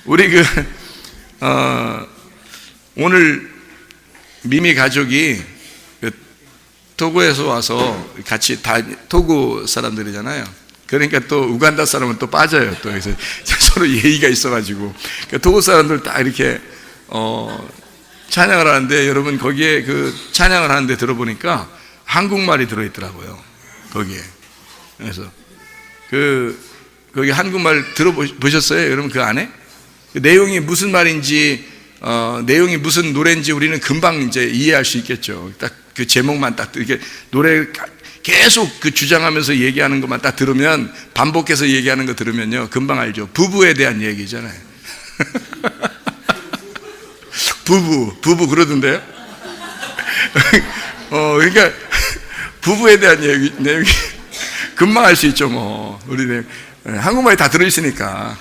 우리 오늘 미미 가족이 토고에서 와서 같이 다 토고 사람들이잖아요. 그러니까 또 우간다 사람은 또 빠져요. 또 그래서 서로 예의가 있어가지고 그러니까 토고 사람들 다 이렇게 찬양을 하는데, 여러분 거기에 그 찬양을 하는데 들어보니까 한국말이 들어있더라고요. 거기에. 그래서 거기 한국말 들어보셨어요? 여러분 그 안에? 그 내용이 무슨 말인지, 내용이 무슨 노래인지 우리는 금방 이제 이해할 수 있겠죠. 딱 그 제목만 딱 이렇게 노래 계속 그 주장하면서 얘기하는 것만 딱 들으면, 반복해서 얘기하는 거 들으면요, 금방 알죠. 부부에 대한 얘기잖아요. 부부 그러던데요? 그러니까 부부에 대한 내용이 금방 알 수 있죠, 뭐. 우리는 한국말이 다 들어있으니까.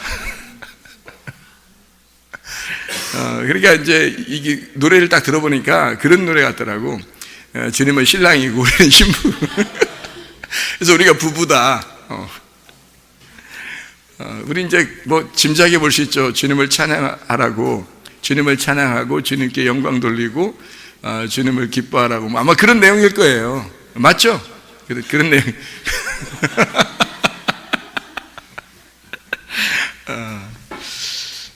그러니까 이제 이게 노래를 딱 들어보니까 그런 노래 같더라고. 주님은 신랑이고 우리는 신부. 그래서 우리가 부부다. 우리 이제 뭐 짐작해 볼 수 있죠. 주님을 찬양하라고, 주님을 찬양하고 주님께 영광 돌리고 주님을 기뻐하라고, 아마 그런 내용일 거예요. 맞죠? 그런 내용.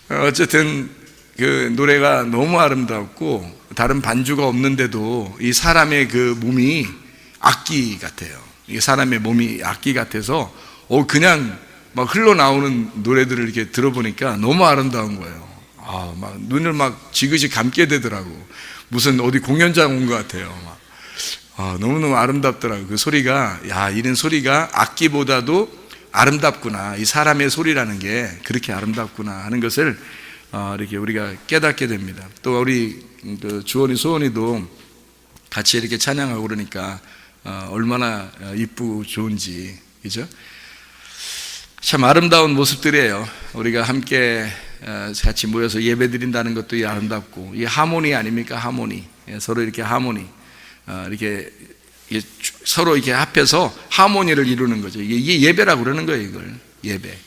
어쨌든 그 노래가 너무 아름답고 다른 반주가 없는데도 이 사람의 그 몸이 악기 같아요. 이 사람의 몸이 악기 같아서 그냥 막 흘러나오는 노래들을 이렇게 들어보니까 너무 아름다운 거예요. 막 눈을 막 지그시 감게 되더라고. 무슨 어디 공연장 온 것 같아요. 너무너무 아름답더라고요. 그 소리가, 이런 소리가 악기보다도 아름답구나. 이 사람의 소리라는 게 그렇게 아름답구나 하는 것을 이렇게 우리가 깨닫게 됩니다. 또 우리 주원이 소원이도 같이 이렇게 찬양하고 그러니까 얼마나 이쁘고 좋은지, 그죠? 참 아름다운 모습들이에요. 우리가 함께 같이 모여서 예배 드린다는 것도 아름답고, 이 하모니 아닙니까? 하모니. 서로 이렇게 하모니, 이렇게 서로 이렇게 합해서 하모니를 이루는 거죠. 이게 예배라고 그러는 거예요. 이걸 예배.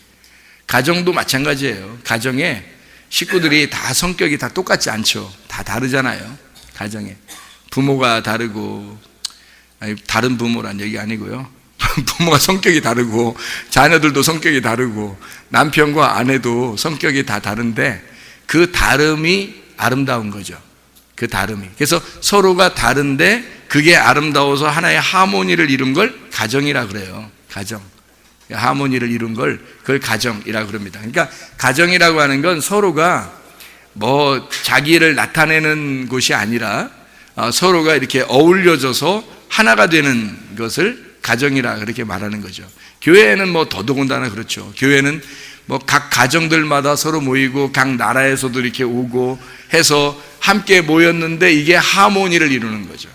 가정도 마찬가지예요. 가정에 식구들이 다 성격이 다 똑같지 않죠. 다 다르잖아요. 가정에 부모가 다르고, 다른 부모란 얘기 아니고요. 부모가 성격이 다르고, 자녀들도 성격이 다르고, 남편과 아내도 성격이 다 다른데 그 다름이 아름다운 거죠. 그 다름이. 그래서 서로가 다른데 그게 아름다워서 하나의 하모니를 이룬 걸 가정이라 그래요. 가정. 하모니를 이룬 걸 그걸 가정이라 그럽니다. 그러니까 가정이라고 하는 건 서로가 뭐 자기를 나타내는 곳이 아니라 서로가 이렇게 어울려져서 하나가 되는 것을 가정이라 그렇게 말하는 거죠. 교회는 뭐 더더군다나 그렇죠. 교회는 뭐 각 가정들마다 서로 모이고 각 나라에서도 이렇게 오고 해서 함께 모였는데 이게 하모니를 이루는 거죠.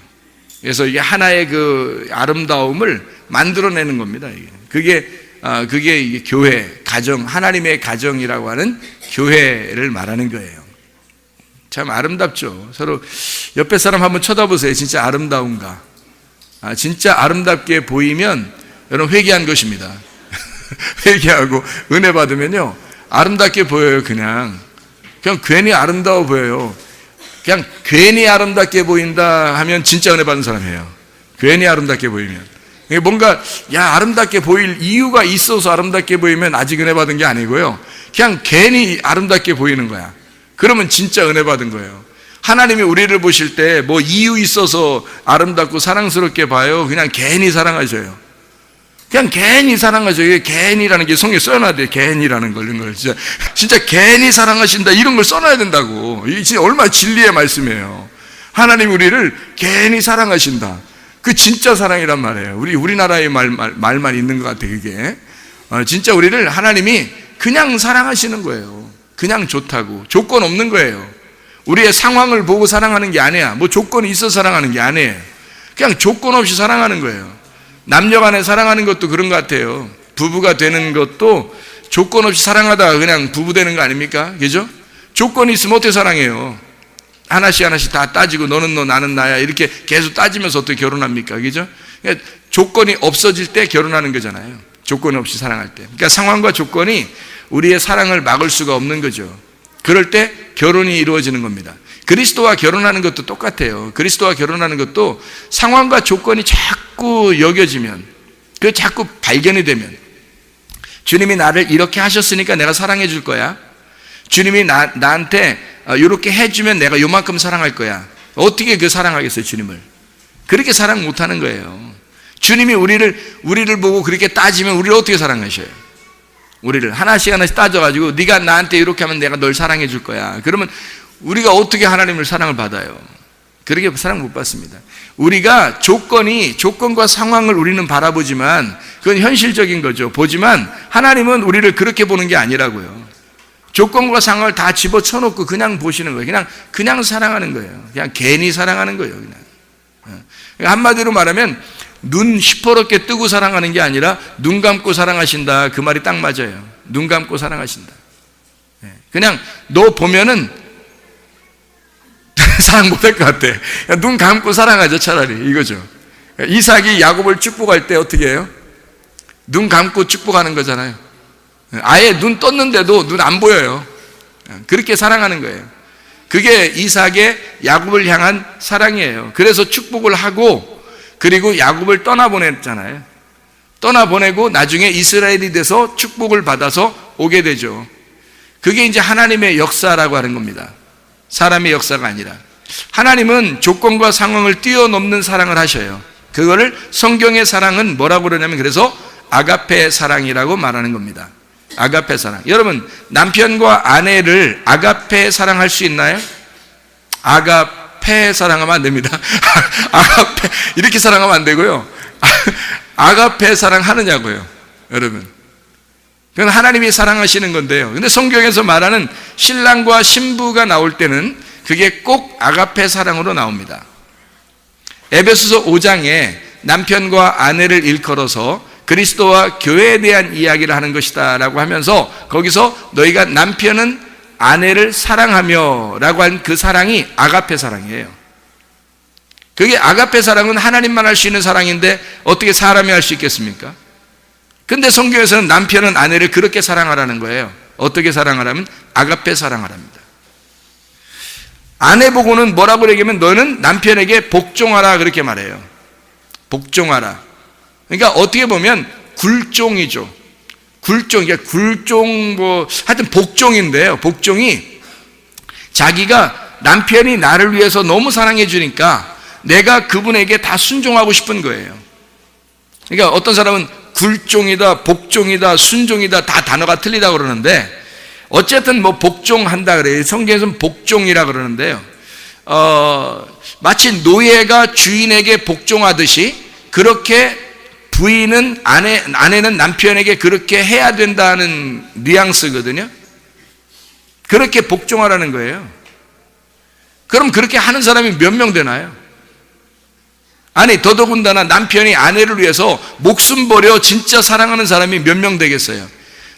그래서 이게 하나의 그 아름다움을 만들어내는 겁니다. 그게 이게 교회, 가정, 하나님의 가정이라고 하는 교회를 말하는 거예요. 참 아름답죠. 서로 옆에 사람 한번 쳐다보세요. 진짜 아름다운가? 진짜 아름답게 보이면 여러분 회개한 것입니다. 회개하고 은혜 받으면요, 아름답게 보여요. 그냥 괜히 아름다워 보여요. 그냥 괜히 아름답게 보인다 하면 진짜 은혜 받은 사람이에요. 괜히 아름답게 보이면. 뭔가 아름답게 보일 이유가 있어서 아름답게 보이면 아직 은혜 받은 게 아니고요, 그냥 괜히 아름답게 보이는 거야. 그러면 진짜 은혜 받은 거예요. 하나님이 우리를 보실 때 뭐 이유 있어서 아름답고 사랑스럽게 봐요? 그냥 괜히 사랑하셔요. 그냥 괜히 사랑하죠. 이게 괜히라는 게 성경에 써놔야 돼요. 괜히라는 걸, 이런 걸 진짜 괜히 사랑하신다, 이런 걸 써놔야 된다고. 이게 진짜 얼마나 진리의 말씀이에요. 하나님 우리를 괜히 사랑하신다. 그 진짜 사랑이란 말이에요. 우리나라의 말만 있는 것 같아. 그게 진짜 우리를 하나님이 그냥 사랑하시는 거예요. 그냥 좋다고, 조건 없는 거예요. 우리의 상황을 보고 사랑하는 게 아니야. 뭐 조건이 있어서 사랑하는 게 아니에요. 그냥 조건 없이 사랑하는 거예요. 남녀간에 사랑하는 것도 그런 것 같아요. 부부가 되는 것도 조건 없이 사랑하다가 그냥 부부 되는 거 아닙니까? 그죠? 조건이 있으면 어떻게 사랑해요? 하나씩 다 따지고 너는 너 나는 나야 이렇게 계속 따지면서 어떻게 결혼합니까? 그죠? 그러니까 조건이 없어질 때 결혼하는 거잖아요. 조건 없이 사랑할 때. 그러니까 상황과 조건이 우리의 사랑을 막을 수가 없는 거죠. 그럴 때 결혼이 이루어지는 겁니다. 그리스도와 결혼하는 것도 똑같아요. 그리스도와 결혼하는 것도 상황과 조건이 자꾸 여겨지면, 그 자꾸 발견이 되면, 주님이 나를 이렇게 하셨으니까 내가 사랑해 줄 거야. 주님이 나한테 이렇게 해주면 내가 요만큼 사랑할 거야. 어떻게 그 사랑하겠어요, 주님을? 그렇게 사랑 못하는 거예요. 주님이 우리를 보고 그렇게 따지면 우리를 어떻게 사랑하셔요? 우리를 하나씩 따져가지고 네가 나한테 이렇게 하면 내가 널 사랑해 줄 거야. 그러면 우리가 어떻게 하나님을 사랑을 받아요? 그렇게 사랑 못 받습니다. 우리가 조건과 상황을 우리는 바라보지만 그건 현실적인 거죠. 보지만 하나님은 우리를 그렇게 보는 게 아니라고요. 조건과 상황을 다 집어쳐놓고 그냥 보시는 거예요. 그냥 사랑하는 거예요. 그냥 괜히 사랑하는 거예요. 그냥. 한마디로 말하면 눈 시퍼렇게 뜨고 사랑하는 게 아니라 눈 감고 사랑하신다. 그 말이 딱 맞아요. 눈 감고 사랑하신다. 그냥 너 보면은 사랑 못할 것 같아. 눈 감고 사랑하죠, 차라리. 이거죠. 이삭이 야곱을 축복할 때 어떻게 해요? 눈 감고 축복하는 거잖아요. 아예 눈 떴는데도 눈 안 보여요. 그렇게 사랑하는 거예요. 그게 이삭의 야곱을 향한 사랑이에요. 그래서 축복을 하고 그리고 야곱을 떠나보냈잖아요. 떠나보내고 나중에 이스라엘이 돼서 축복을 받아서 오게 되죠. 그게 이제 하나님의 역사라고 하는 겁니다. 사람의 역사가 아니라. 하나님은 조건과 상황을 뛰어넘는 사랑을 하셔요. 그거를 성경의 사랑은 뭐라고 그러냐면 그래서 아가페 사랑이라고 말하는 겁니다. 아가페 사랑. 여러분, 남편과 아내를 아가페 사랑할 수 있나요? 아가페 사랑하면 안 됩니다. 아가페 이렇게 사랑하면 안 되고요. 아가페 사랑하느냐고요, 여러분. 그건 하나님이 사랑하시는 건데요. 근데 성경에서 말하는 신랑과 신부가 나올 때는 그게 꼭 아가페 사랑으로 나옵니다. 에베소서 5장에 남편과 아내를 일컬어서 그리스도와 교회에 대한 이야기를 하는 것이다 라고 하면서 거기서 너희가 남편은 아내를 사랑하며 라고 한 그 사랑이 아가페 사랑이에요. 그게 아가페 사랑은 하나님만 할 수 있는 사랑인데 어떻게 사람이 할 수 있겠습니까? 근데 성경에서는 남편은 아내를 그렇게 사랑하라는 거예요. 어떻게 사랑하라면 아가페 사랑하랍니다. 아내 보고는 뭐라고 얘기하면 너는 남편에게 복종하라 그렇게 말해요. 복종하라. 그러니까 어떻게 보면 굴종이죠. 굴종 하여튼 복종인데요. 복종이 자기가 남편이 나를 위해서 너무 사랑해 주니까 내가 그분에게 다 순종하고 싶은 거예요. 그러니까 어떤 사람은 굴종이다, 복종이다, 순종이다 다 단어가 틀리다고 그러는데 어쨌든 뭐 복종한다 그래요. 성경에서는 복종이라 그러는데요. 마치 노예가 주인에게 복종하듯이 그렇게 부인은 아내는 남편에게 그렇게 해야 된다는 뉘앙스거든요. 그렇게 복종하라는 거예요. 그럼 그렇게 하는 사람이 몇 명 되나요? 아니 더더군다나 남편이 아내를 위해서 목숨 버려 진짜 사랑하는 사람이 몇 명 되겠어요?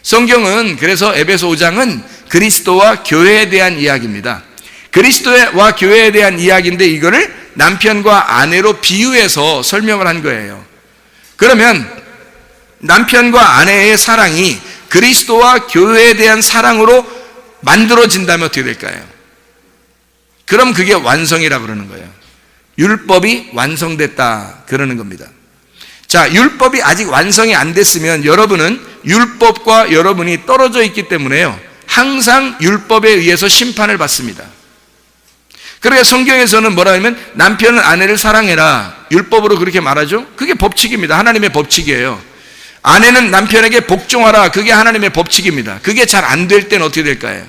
성경은 그래서 에베소 5장은 그리스도와 교회에 대한 이야기입니다. 그리스도와 교회에 대한 이야기인데 이거를 남편과 아내로 비유해서 설명을 한 거예요. 그러면 남편과 아내의 사랑이 그리스도와 교회에 대한 사랑으로 만들어진다면 어떻게 될까요? 그럼 그게 완성이라고 그러는 거예요. 율법이 완성됐다 그러는 겁니다. 자, 율법이 아직 완성이 안 됐으면 여러분은 율법과 여러분이 떨어져 있기 때문에요. 항상 율법에 의해서 심판을 받습니다. 그러니까 성경에서는 뭐라 하면 남편은 아내를 사랑해라. 율법으로 그렇게 말하죠. 그게 법칙입니다. 하나님의 법칙이에요. 아내는 남편에게 복종하라. 그게 하나님의 법칙입니다. 그게 잘 안 될 때는 어떻게 될까요?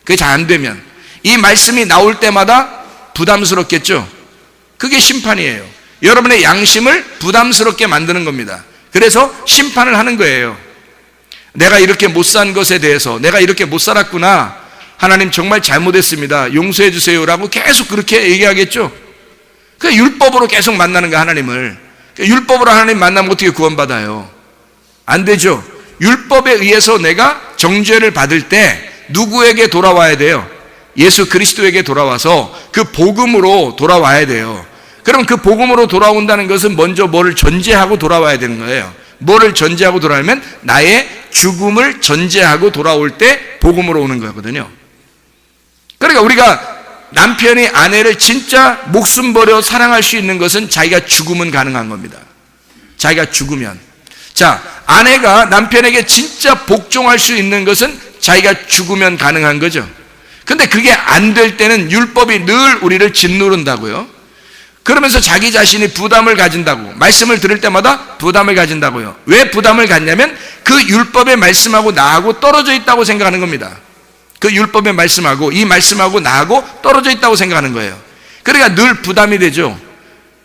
그게 잘 안 되면 이 말씀이 나올 때마다 부담스럽겠죠. 그게 심판이에요. 여러분의 양심을 부담스럽게 만드는 겁니다. 그래서 심판을 하는 거예요. 내가 이렇게 못 산 것에 대해서 내가 이렇게 못 살았구나. 하나님 정말 잘못했습니다. 용서해 주세요라고 계속 그렇게 얘기하겠죠. 그 율법으로 계속 만나는 거야, 하나님을. 율법으로 하나님 만나면 어떻게 구원받아요? 안 되죠. 율법에 의해서 내가 정죄를 받을 때 누구에게 돌아와야 돼요? 예수 그리스도에게 돌아와서 그 복음으로 돌아와야 돼요. 그럼 그 복음으로 돌아온다는 것은 먼저 뭐를 전제하고 돌아와야 되는 거예요. 뭐를 전제하고 돌아오면 나의 죽음을 전제하고 돌아올 때 복음으로 오는 거거든요. 그러니까 우리가 남편이 아내를 진짜 목숨 버려 사랑할 수 있는 것은 자기가 죽으면 가능한 겁니다. 자기가 죽으면. 자, 아내가 남편에게 진짜 복종할 수 있는 것은 자기가 죽으면 가능한 거죠. 근데 그게 안 될 때는 율법이 늘 우리를 짓누른다고요. 그러면서 자기 자신이 부담을 가진다고, 말씀을 들을 때마다 부담을 가진다고요. 왜 부담을 갖냐면 그 율법의 말씀하고 나하고 떨어져 있다고 생각하는 겁니다. 그 율법의 말씀하고 이 말씀하고 나하고 떨어져 있다고 생각하는 거예요. 그러니까 늘 부담이 되죠.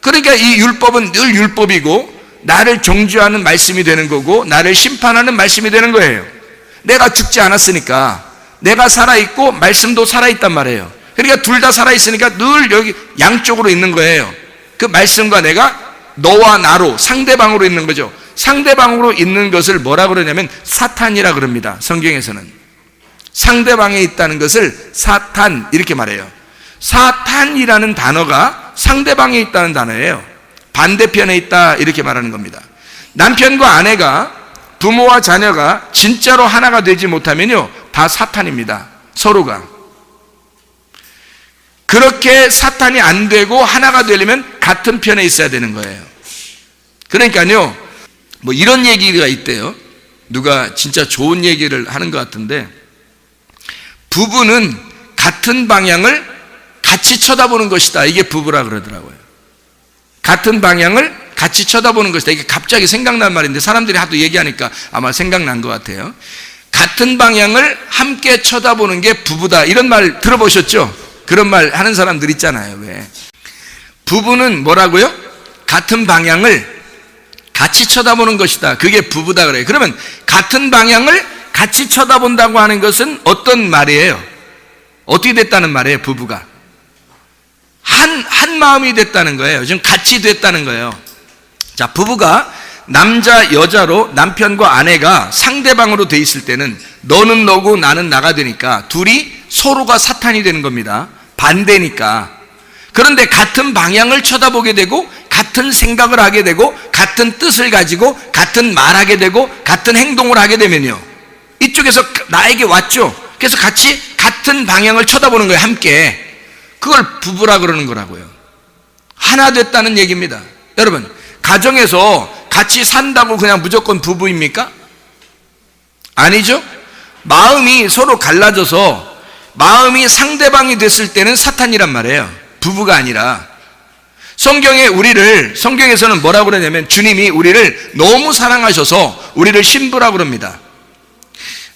그러니까 이 율법은 늘 율법이고 나를 정죄하는 말씀이 되는 거고 나를 심판하는 말씀이 되는 거예요. 내가 죽지 않았으니까, 내가 살아있고 말씀도 살아있단 말이에요. 그러니까 둘 다 살아있으니까 늘 여기 양쪽으로 있는 거예요. 그 말씀과 내가 너와 나로 상대방으로 있는 거죠. 상대방으로 있는 것을 뭐라 그러냐면 사탄이라 그럽니다. 성경에서는 상대방에 있다는 것을 사탄 이렇게 말해요. 사탄이라는 단어가 상대방에 있다는 단어예요. 반대편에 있다 이렇게 말하는 겁니다. 남편과 아내가, 부모와 자녀가 진짜로 하나가 되지 못하면요 다 사탄입니다. 서로가. 그렇게 사탄이 안 되고 하나가 되려면 같은 편에 있어야 되는 거예요. 그러니까요 뭐 이런 얘기가 있대요. 누가 진짜 좋은 얘기를 하는 것 같은데, 부부는 같은 방향을 같이 쳐다보는 것이다. 이게 부부라 그러더라고요. 같은 방향을 같이 쳐다보는 것이다. 이게 갑자기 생각난 말인데 사람들이 하도 얘기하니까 아마 생각난 것 같아요. 같은 방향을 함께 쳐다보는 게 부부다. 이런 말 들어보셨죠? 그런 말 하는 사람들 있잖아요. 왜? 부부는 뭐라고요? 같은 방향을 같이 쳐다보는 것이다. 그게 부부다 그래요. 그러면 같은 방향을 같이 쳐다본다고 하는 것은 어떤 말이에요? 어떻게 됐다는 말이에요? 부부가 한 마음이 됐다는 거예요. 지금 같이 됐다는 거예요. 자, 부부가 남자 여자로 남편과 아내가 상대방으로 돼 있을 때는 너는 너고 나는 나가 되니까 둘이 서로가 사탄이 되는 겁니다. 반대니까. 그런데 같은 방향을 쳐다보게 되고 같은 생각을 하게 되고 같은 뜻을 가지고 같은 말하게 되고 같은 행동을 하게 되면요 이쪽에서 나에게 왔죠. 그래서 같이 같은 방향을 쳐다보는 거예요. 함께. 그걸 부부라 그러는 거라고요. 하나 됐다는 얘기입니다. 여러분, 가정에서 같이 산다고 그냥 무조건 부부입니까? 아니죠. 마음이 서로 갈라져서 마음이 상대방이 됐을 때는 사탄이란 말이에요. 부부가 아니라. 성경에서는 뭐라고 그러냐면 주님이 우리를 너무 사랑하셔서 우리를 신부라고 그럽니다.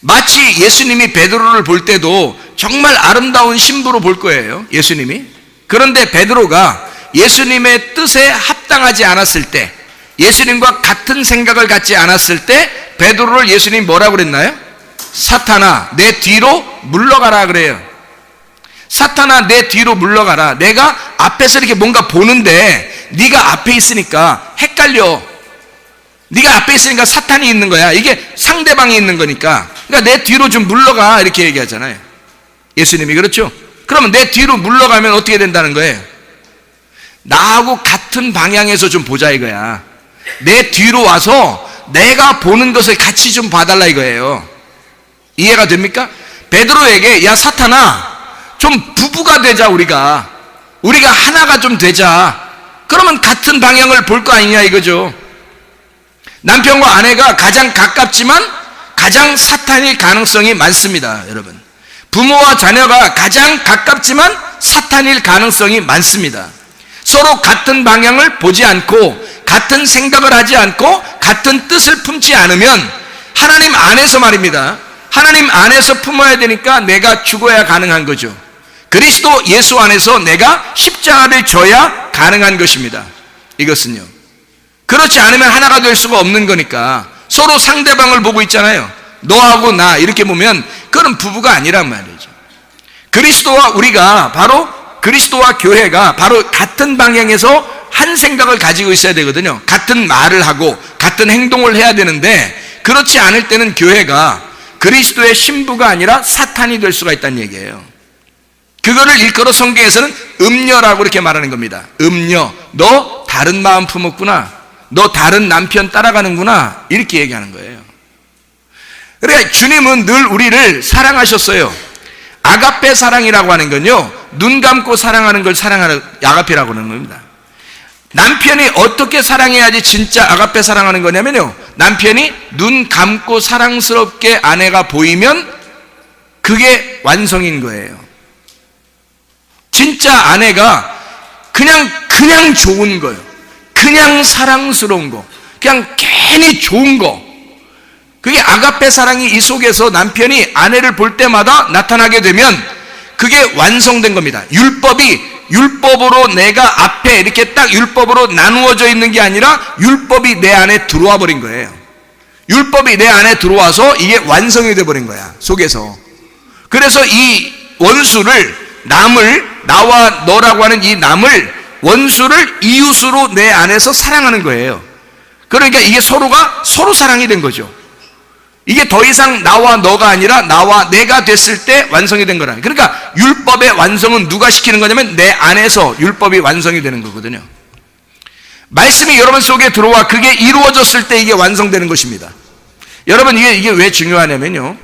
마치 예수님이 베드로를 볼 때도 정말 아름다운 신부로 볼 거예요. 예수님이. 그런데 베드로가 예수님의 뜻에 합당하지 않았을 때, 예수님과 같은 생각을 갖지 않았을 때 베드로를 예수님이 뭐라고 그랬나요? 사탄아 내 뒤로 물러가라 그래요. 사탄아 내 뒤로 물러가라. 내가 앞에서 이렇게 뭔가 보는데 네가 앞에 있으니까 헷갈려. 네가 앞에 있으니까 사탄이 있는 거야. 이게 상대방이 있는 거니까. 그러니까 내 뒤로 좀 물러가 이렇게 얘기하잖아요. 예수님이. 그렇죠? 그러면 내 뒤로 물러가면 어떻게 된다는 거예요? 나하고 같은 방향에서 좀 보자 이거야. 내 뒤로 와서 내가 보는 것을 같이 좀 봐달라 이거예요. 이해가 됩니까? 베드로에게 야 사탄아 좀 부부가 되자. 우리가 하나가 좀 되자. 그러면 같은 방향을 볼 거 아니냐 이거죠. 남편과 아내가 가장 가깝지만 가장 사탄일 가능성이 많습니다. 여러분, 부모와 자녀가 가장 가깝지만 사탄일 가능성이 많습니다. 서로 같은 방향을 보지 않고 같은 생각을 하지 않고 같은 뜻을 품지 않으면 하나님 안에서 말입니다. 하나님 안에서 품어야 되니까 내가 죽어야 가능한 거죠. 그리스도 예수 안에서 내가 십자가를 져야 가능한 것입니다. 이것은요. 그렇지 않으면 하나가 될 수가 없는 거니까. 서로 상대방을 보고 있잖아요. 너하고 나 이렇게 보면 그건 부부가 아니란 말이죠. 그리스도와 교회가 바로 같은 방향에서 한 생각을 가지고 있어야 되거든요. 같은 말을 하고 같은 행동을 해야 되는데 그렇지 않을 때는 교회가 그리스도의 신부가 아니라 사탄이 될 수가 있다는 얘기예요. 그거를 일컬어 성경에서는 음녀라고 이렇게 말하는 겁니다. 음녀, 너 다른 마음 품었구나. 너 다른 남편 따라가는구나, 이렇게 얘기하는 거예요. 그러니까 주님은 늘 우리를 사랑하셨어요. 아가페 사랑이라고 하는 건요, 눈 감고 사랑하는 걸 사랑하는 아가페라고 하는 겁니다. 남편이 어떻게 사랑해야지 진짜 아가페 사랑하는 거냐면요, 남편이 눈 감고 사랑스럽게 아내가 보이면 그게 완성인 거예요. 진짜 아내가 그냥 좋은 거예요. 그냥 사랑스러운 거, 그냥 괜히 좋은 거, 그게 아가페 사랑이 이 속에서 남편이 아내를 볼 때마다 나타나게 되면 그게 완성된 겁니다. 율법으로 내가 앞에 이렇게 딱 율법으로 나누어져 있는 게 아니라 율법이 내 안에 들어와 버린 거예요. 율법이 내 안에 들어와서 이게 완성이 돼 버린 거야, 속에서. 그래서 이 원수를, 남을, 나와 너라고 하는 이 남을, 원수를 이웃으로 내 안에서 사랑하는 거예요. 그러니까 이게 서로가 서로 사랑이 된 거죠. 이게 더 이상 나와 너가 아니라 나와 내가 됐을 때 완성이 된 거라. 그러니까 율법의 완성은 누가 시키는 거냐면 내 안에서 율법이 완성이 되는 거거든요. 말씀이 여러분 속에 들어와 그게 이루어졌을 때 이게 완성되는 것입니다. 여러분, 이게 왜 중요하냐면요,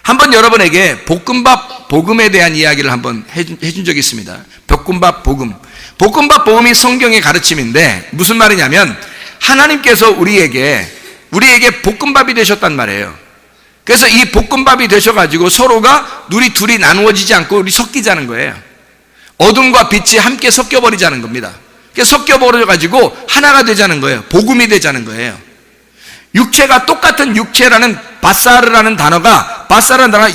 한번 여러분에게 볶음밥 복음에 대한 이야기를 한번 해준 적이 있습니다. 볶음밥 복음. 볶음밥 복음이 성경의 가르침인데 무슨 말이냐면 하나님께서 우리에게 볶음밥이 되셨단 말이에요. 그래서 이 볶음밥이 되셔가지고 서로가 우리 둘이 나누어지지 않고 우리 섞이자는 거예요. 어둠과 빛이 함께 섞여버리자는 겁니다. 섞여버려가지고 하나가 되자는 거예요. 복음이 되자는 거예요. 육체가 똑같은 육체라는 바사르라는 단어가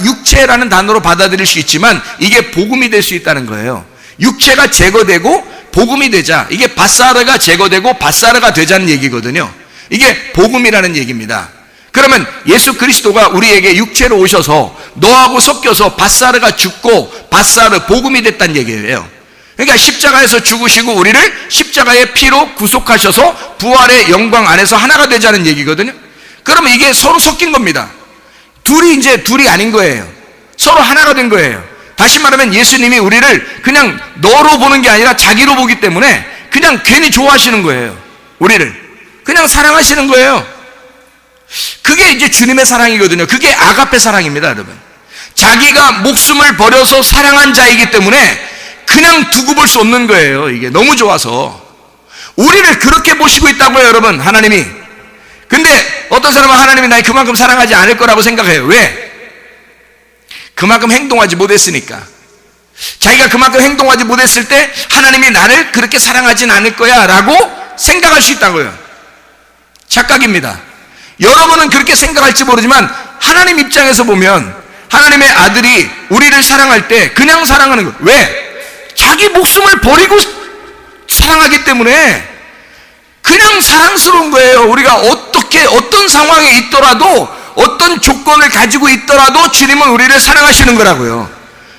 육체라는 단어로 받아들일 수 있지만 이게 복음이 될 수 있다는 거예요. 육체가 제거되고 복음이 되자, 이게 바사르가 제거되고 바사르가 되자는 얘기거든요. 이게 복음이라는 얘기입니다. 그러면 예수 그리스도가 우리에게 육체로 오셔서 너하고 섞여서 바사르가 죽고 바사르 복음이 됐다는 얘기예요. 그러니까 십자가에서 죽으시고 우리를 십자가의 피로 구속하셔서 부활의 영광 안에서 하나가 되자는 얘기거든요. 그러면 이게 서로 섞인 겁니다. 둘이 아닌 거예요. 서로 하나가 된 거예요. 다시 말하면 예수님이 우리를 그냥 너로 보는 게 아니라 자기로 보기 때문에 그냥 괜히 좋아하시는 거예요. 우리를 그냥 사랑하시는 거예요. 그게 이제 주님의 사랑이거든요. 그게 아가페 사랑입니다, 여러분. 자기가 목숨을 버려서 사랑한 자이기 때문에 그냥 두고 볼 수 없는 거예요. 이게 너무 좋아서 우리를 그렇게 보시고 있다고요, 여러분. 하나님이. 근데 어떤 사람은 하나님이 날 그만큼 사랑하지 않을 거라고 생각해요. 왜? 그만큼 행동하지 못했으니까. 자기가 그만큼 행동하지 못했을 때 하나님이 나를 그렇게 사랑하진 않을 거야 라고 생각할 수 있다고요. 착각입니다. 여러분은 그렇게 생각할지 모르지만 하나님 입장에서 보면 하나님의 아들이 우리를 사랑할 때 그냥 사랑하는 거예요. 왜? 자기 목숨을 버리고 사랑하기 때문에 그냥 사랑스러운 거예요. 우리가 어떤 상황에 있더라도, 어떤 조건을 가지고 있더라도 주님은 우리를 사랑하시는 거라고요.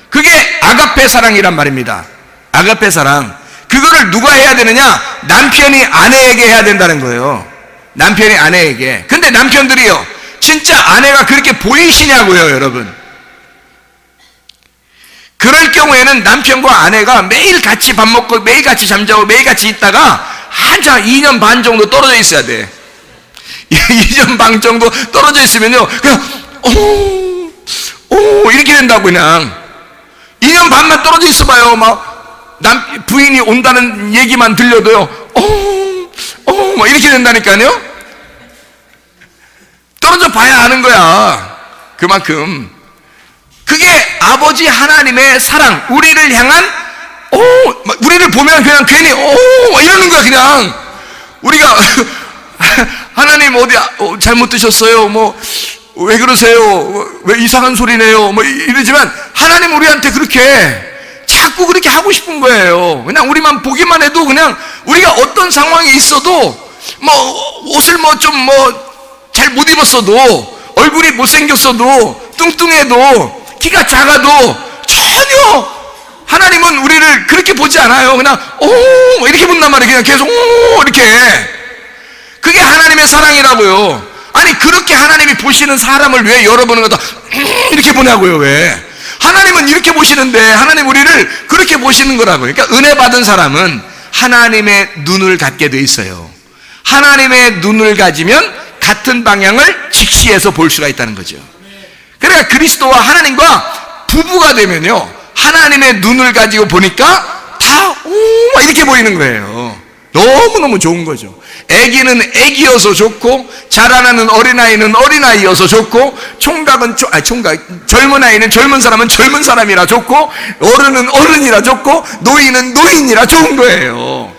그게 아가페 사랑이란 말입니다. 아가페 사랑. 그거를 누가 해야 되느냐? 남편이 아내에게 해야 된다는 거예요. 남편이 아내에게. 근데 남편들이요, 진짜 아내가 그렇게 보이시냐고요, 여러분. 그럴 경우에는 남편과 아내가 매일 같이 밥 먹고 매일 같이 잠자고 매일 같이 있다가 한참 2년 반 정도 떨어져 있어야 돼. 2년 반 정도 떨어져 있으면요, 그냥 이렇게 된다고. 그냥 2년 반만 떨어져 있어봐요. 막 부인이 온다는 얘기만 들려도요, 막 이렇게 된다니까요. 떨어져 봐야 아는 거야. 그만큼 그게 아버지 하나님의 사랑, 우리를 향한 우리를 보면 그냥 괜히 이러는 거야. 그냥 우리가 하나님 어디 잘못 드셨어요? 뭐 왜 그러세요? 왜 이상한 소리네요? 뭐 이러지만 하나님 우리한테 그렇게 자꾸 그렇게 하고 싶은 거예요. 그냥 우리만 보기만 해도 그냥 우리가 어떤 상황에 있어도 뭐 옷을 잘 못 입었어도, 얼굴이 못생겼어도, 뚱뚱해도, 키가 작아도 전혀 하나님은 우리를 그렇게 보지 않아요. 그냥 이렇게 본단 말이에요. 그냥 계속 이렇게. 그게 하나님의 사랑이라고요. 아니, 그렇게 하나님이 보시는 사람을 왜 여러분은 갖다 이렇게 보냐고요. 왜? 하나님은 이렇게 보시는데 하나님 우리를 그렇게 보시는 거라고요. 그러니까 은혜 받은 사람은 하나님의 눈을 갖게 돼 있어요. 하나님의 눈을 가지면 같은 방향을 직시해서 볼 수가 있다는 거죠. 그러니까 그리스도와 하나님과 부부가 되면요, 하나님의 눈을 가지고 보니까 다 이렇게 보이는 거예요. 너무너무 좋은 거죠. 애기는 애기여서 좋고, 자라나는 어린아이는 어린아이여서 좋고, 젊은 아이는 젊은 사람은 젊은 사람이라 좋고, 어른은 어른이라 좋고, 노인은 노인이라 좋은 거예요.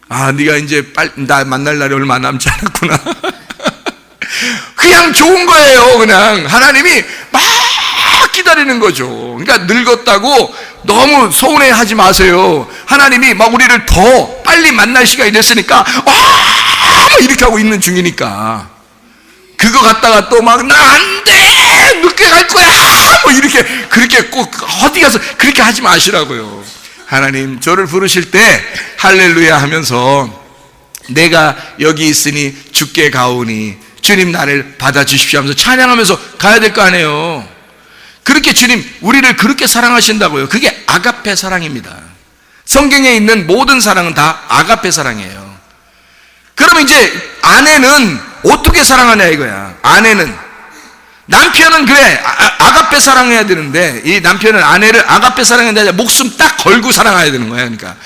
아, 네가 이제 나 만날 날이 얼마 남지 않았구나. 그냥 좋은 거예요. 그냥 하나님이 막 기다리는 거죠. 그러니까 늙었다고 너무 서운해하지 마세요. 하나님이 막 우리를 더 빨리 만날 시간이 됐으니까 이렇게 하고 있는 중이니까, 그거 갖다가 또 막 나 안 돼, 늦게 갈 거야, 뭐 이렇게 그렇게 꼭 어디 가서 그렇게 하지 마시라고요. 하나님 저를 부르실 때 할렐루야 하면서 내가 여기 있으니 주께 가오니 주님 나를 받아주십시오 하면서 찬양하면서 가야 될 거 아니에요. 그렇게 주님 우리를 그렇게 사랑하신다고요. 그게 아가페 사랑입니다. 성경에 있는 모든 사랑은 다 아가페 사랑이에요. 그러면 이제 아내는 어떻게 사랑하냐 이거야. 아내는, 남편은 그래 아가페 사랑해야 되는데, 이 남편은 아내를 아가페 사랑해야 되는데 목숨 딱 걸고 사랑해야 되는 거야. 그러니까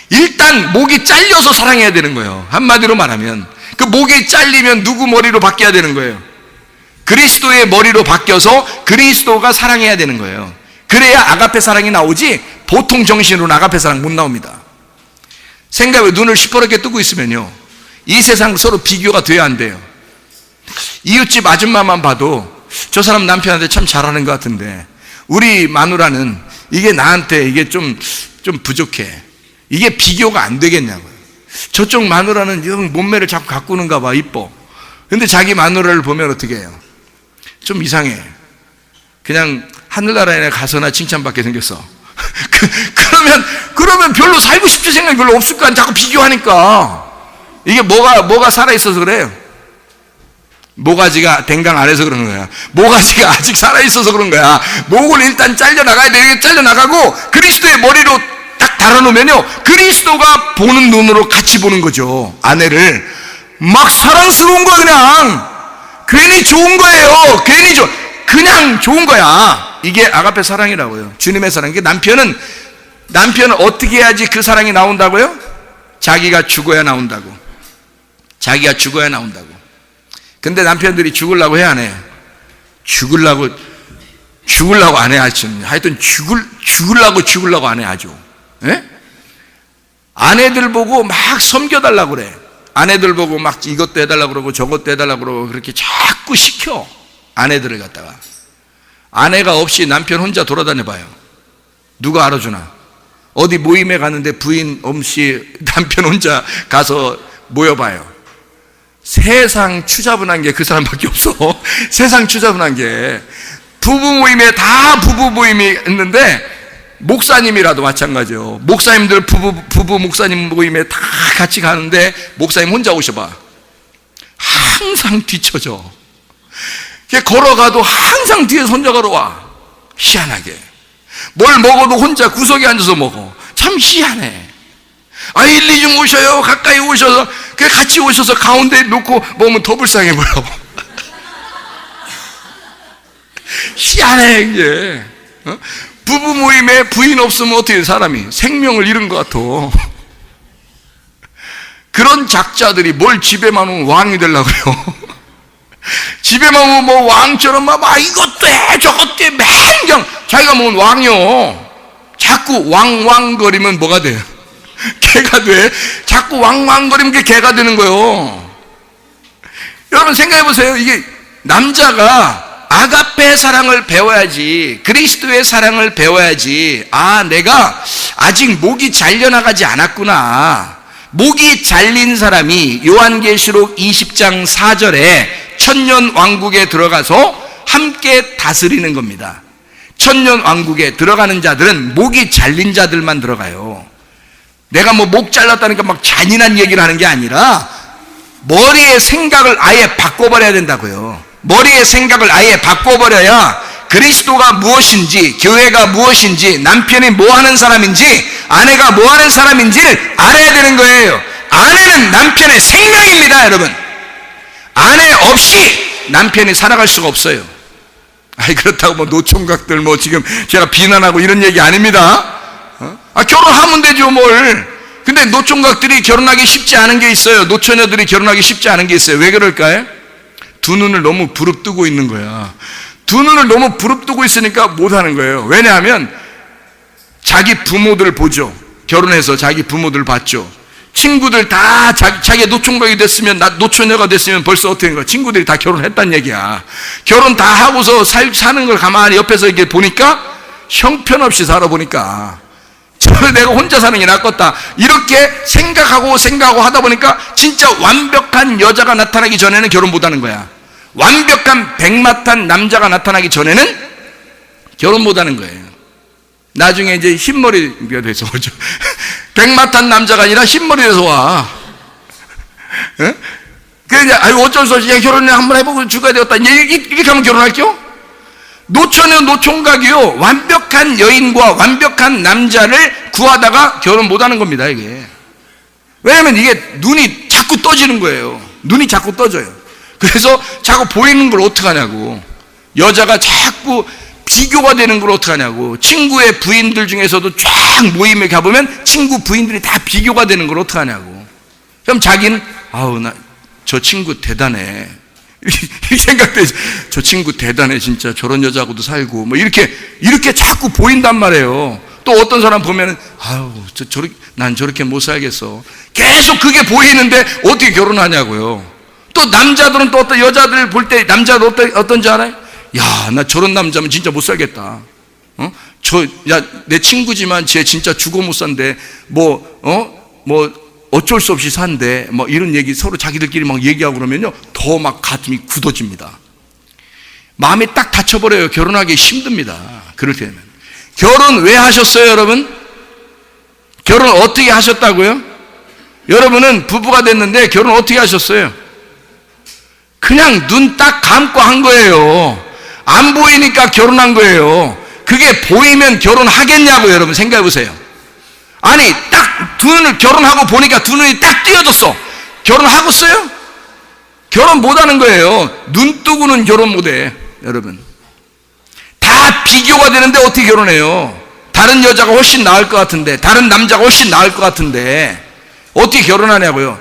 일단 목이 잘려서 사랑해야 되는 거예요. 한마디로 말하면 그 목이 잘리면 누구 머리로 바뀌어야 되는 거예요? 그리스도의 머리로 바뀌어서 그리스도가 사랑해야 되는 거예요. 그래야 아가페 사랑이 나오지, 보통 정신으로는 아가페 사랑 못 나옵니다. 생각해, 눈을 시퍼렇게 뜨고 있으면요, 이 세상 서로 비교가 돼야 안 돼요. 이웃집 아줌마만 봐도 저 사람 남편한테 참 잘하는 것 같은데, 우리 마누라는 이게 나한테 이게 좀 부족해, 이게 비교가 안 되겠냐고요. 저쪽 마누라는 몸매를 자꾸 가꾸는가 봐, 이뻐. 근데 자기 마누라를 보면 어떻게 해요? 좀 이상해. 그냥 하늘나라에 가서나 칭찬받게 생겼어. 그러면 별로 살고 싶은 생각이 별로 없을 거 아니야. 자꾸 비교하니까. 이게 뭐가 살아있어서 그래요. 모가지가 댕강 안 해서 그러는 거야. 모가지가 아직 살아있어서 그런 거야. 목을 일단 잘려나가야 돼. 잘려나가고 그리스도의 머리로 딱 달아놓으면요, 그리스도가 보는 눈으로 같이 보는 거죠. 아내를 막 사랑스러운 거야. 그냥 괜히 좋은 거예요. 그냥 좋은 거야. 이게 아가페 사랑이라고요. 주님의 사랑. 남편은 어떻게 해야지 그 사랑이 나온다고요? 자기가 죽어야 나온다고. 자기가 죽어야 나온다고. 근데 남편들이 죽으려고 해, 안 해? 죽으려고 안 해. 하여튼 죽으려고 안 해, 아주. 예? 아내들 보고 막 섬겨달라고 그래. 아내들 보고 막 이것도 해달라고 그러고 저것도 해달라고 그러고 그렇게 자꾸 시켜. 아내들을 갖다가. 아내가 없이 남편 혼자 돌아다녀 봐요. 누가 알아주나? 어디 모임에 가는데 부인 없이 남편 혼자 가서 모여봐요. 세상 추자분한 게 그 사람밖에 없어. 세상 추자분한 게. 부부 모임에 다 부부 모임이 있는데, 목사님이라도 마찬가지요. 목사님들 부부 목사님 모임에 다 같이 가는데 목사님 혼자 오셔봐. 항상 뒤쳐져. 걸어가도 항상 뒤에서 혼자 걸어와. 희한하게. 뭘 먹어도 혼자 구석에 앉아서 먹어. 참 희한해. 일리 좀 오셔요. 가까이 오셔서 같이 오셔서 가운데 놓고 먹으면 더 불쌍해 보여. 희한해 이게. 부부 모임에 부인 없으면 어떻게 돼? 사람이 생명을 잃은 것 같아. 그런 작자들이 뭘 집에만 오면 왕이 되려고 그래요. 집에만 오면 뭐 왕처럼 막 이것도 해 저것도 해 맨경 자기가 뭔 왕이요. 자꾸 왕왕거리면 뭐가 돼요? 개가 돼. 자꾸 왕왕거리면 그게 개가 되는 거예요. 여러분 생각해 보세요. 이게 남자가 아가페 사랑을 배워야지, 그리스도의 사랑을 배워야지. 내가 아직 목이 잘려나가지 않았구나. 목이 잘린 사람이 요한계시록 20장 4절에 천년왕국에 들어가서 함께 다스리는 겁니다. 천년왕국에 들어가는 자들은 목이 잘린 자들만 들어가요. 내가 목 잘랐다니까 막 잔인한 얘기를 하는 게 아니라 머리의 생각을 아예 바꿔버려야 된다고요. 머리의 생각을 아예 바꿔버려야 그리스도가 무엇인지, 교회가 무엇인지, 남편이 뭐 하는 사람인지, 아내가 뭐 하는 사람인지를 알아야 되는 거예요. 아내는 남편의 생명입니다, 여러분. 아내 없이 남편이 살아갈 수가 없어요. 아니, 그렇다고 뭐 노총각들 뭐 지금 제가 비난하고 이런 얘기 아닙니다. 결혼하면 되죠, 뭘. 근데 노총각들이 결혼하기 쉽지 않은 게 있어요. 노처녀들이 결혼하기 쉽지 않은 게 있어요. 왜 그럴까요? 두 눈을 너무 부릅뜨고 있는 거야. 두 눈을 너무 부릅뜨고 있으니까 못하는 거예요. 왜냐하면 자기 부모들 보죠. 결혼해서 자기 부모들 봤죠. 친구들 다 자기가 노총각이 됐으면, 노처녀가 됐으면 벌써 어떻게 된 거야? 친구들이 다 결혼했단 얘기야. 결혼 다 하고서 사는 걸 가만히 옆에서 이렇게 보니까 형편없이 살아보니까 내가 혼자 사는 게 낫겠다, 이렇게 생각하고 하다 보니까 진짜 완벽한 여자가 나타나기 전에는 결혼 못하는 거야. 완벽한 백마탄 남자가 나타나기 전에는 결혼 못하는 거예요. 나중에 이제 흰머리가 돼서 오죠. 백마탄 남자가 아니라 흰머리 돼서 와. 그래, 아유, 어쩔 수 없이 결혼을 한번 해보고 죽어야 되겠다, 이렇게 하면 결혼할게요? 노처녀, 노총각이요, 완벽한 여인과 완벽한 남자를 구하다가 결혼 못하는 겁니다, 이게. 왜냐면 이게 눈이 자꾸 떠지는 거예요. 눈이 자꾸 떠져요. 그래서 자꾸 보이는 걸 어떡하냐고. 여자가 자꾸 비교가 되는 걸 어떡하냐고. 친구의 부인들 중에서도 쫙 모임에 가보면 친구 부인들이 다 비교가 되는 걸 어떡하냐고. 그럼 자기는 아우, 나 저 친구 대단해, 이 생각되지. 저 친구 대단해, 진짜 저런 여자하고도 살고 뭐 이렇게 자꾸 보인단 말이에요. 또 어떤 사람 보면은 아유, 난 저렇게 못 살겠어. 계속 그게 보이는데 어떻게 결혼하냐고요. 또 남자들은 또 어떤 여자들 볼 때 남자들 어떤지 알아요? 야, 나 저런 남자면 진짜 못 살겠다. 내 친구지만 쟤 진짜 죽어 못 산대. 어쩔 수 없이 산대. 뭐 이런 얘기 서로 자기들끼리 막 얘기하고 그러면요, 더 막 가슴이 굳어집니다. 마음이 딱 닫혀버려요. 결혼하기 힘듭니다. 그럴 때는. 결혼 왜 하셨어요, 여러분? 결혼 어떻게 하셨다고요? 여러분은 부부가 됐는데 결혼 어떻게 하셨어요? 그냥 눈 딱 감고 한 거예요. 안 보이니까 결혼한 거예요. 그게 보이면 결혼하겠냐고요, 여러분. 생각해 보세요. 아니, 딱 두 눈을 결혼하고 보니까 두 눈이 딱 띄어졌어. 결혼하겠어요? 결혼 못하는 거예요. 눈 뜨고는 결혼 못해, 여러분. 다 비교가 되는데 어떻게 결혼해요? 다른 여자가 훨씬 나을 것 같은데, 다른 남자가 훨씬 나을 것 같은데 어떻게 결혼하냐고요.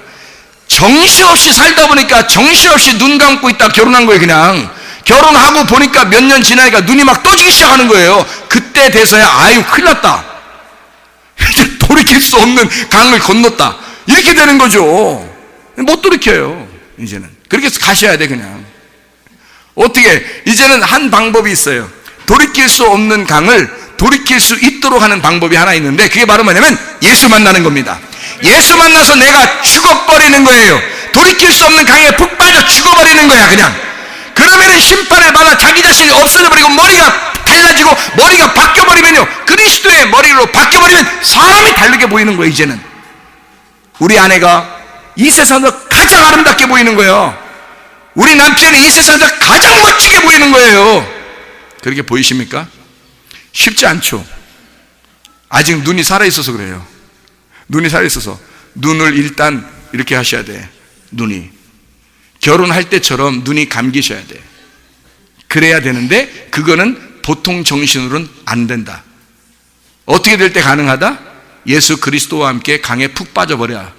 정신없이 살다 보니까 정신없이 눈 감고 있다 결혼한 거예요. 그냥 결혼하고 보니까 몇 년 지나니까 눈이 막 떠지기 시작하는 거예요. 그때 돼서야 아유, 큰일 났다, 돌이킬 수 없는 강을 건넜다, 이렇게 되는 거죠. 못 돌이켜요. 이제는 그렇게 가셔야 돼. 그냥 어떻게, 이제는 한 방법이 있어요. 돌이킬 수 없는 강을 돌이킬 수 있도록 하는 방법이 하나 있는데, 그게 바로 뭐냐면 예수 만나는 겁니다. 예수 만나서 내가 죽어버리는 거예요. 돌이킬 수 없는 강에 푹 빠져 죽어버리는 거야, 그냥. 그러면은 심판을 받아 자기 자신이 없어져버리고 머리가 달라지고 머리가 바뀌어버리면요, 그리스도의 머리로 바뀌어버리면 사람이 다르게 보이는 거예요. 이제는 우리 아내가 이 세상에서 가장 아름답게 보이는 거예요. 우리 남편이 이 세상에서 가장 멋지게 보이는 거예요. 그렇게 보이십니까? 쉽지 않죠. 아직 눈이 살아있어서 그래요. 눈이 살아있어서. 눈을 일단 이렇게 하셔야 돼. 눈이 결혼할 때처럼 눈이 감기셔야 돼. 그래야 되는데 그거는 보통 정신으로는 안 된다. 어떻게 될 때 가능하다? 예수 그리스도와 함께 강에 푹 빠져버려.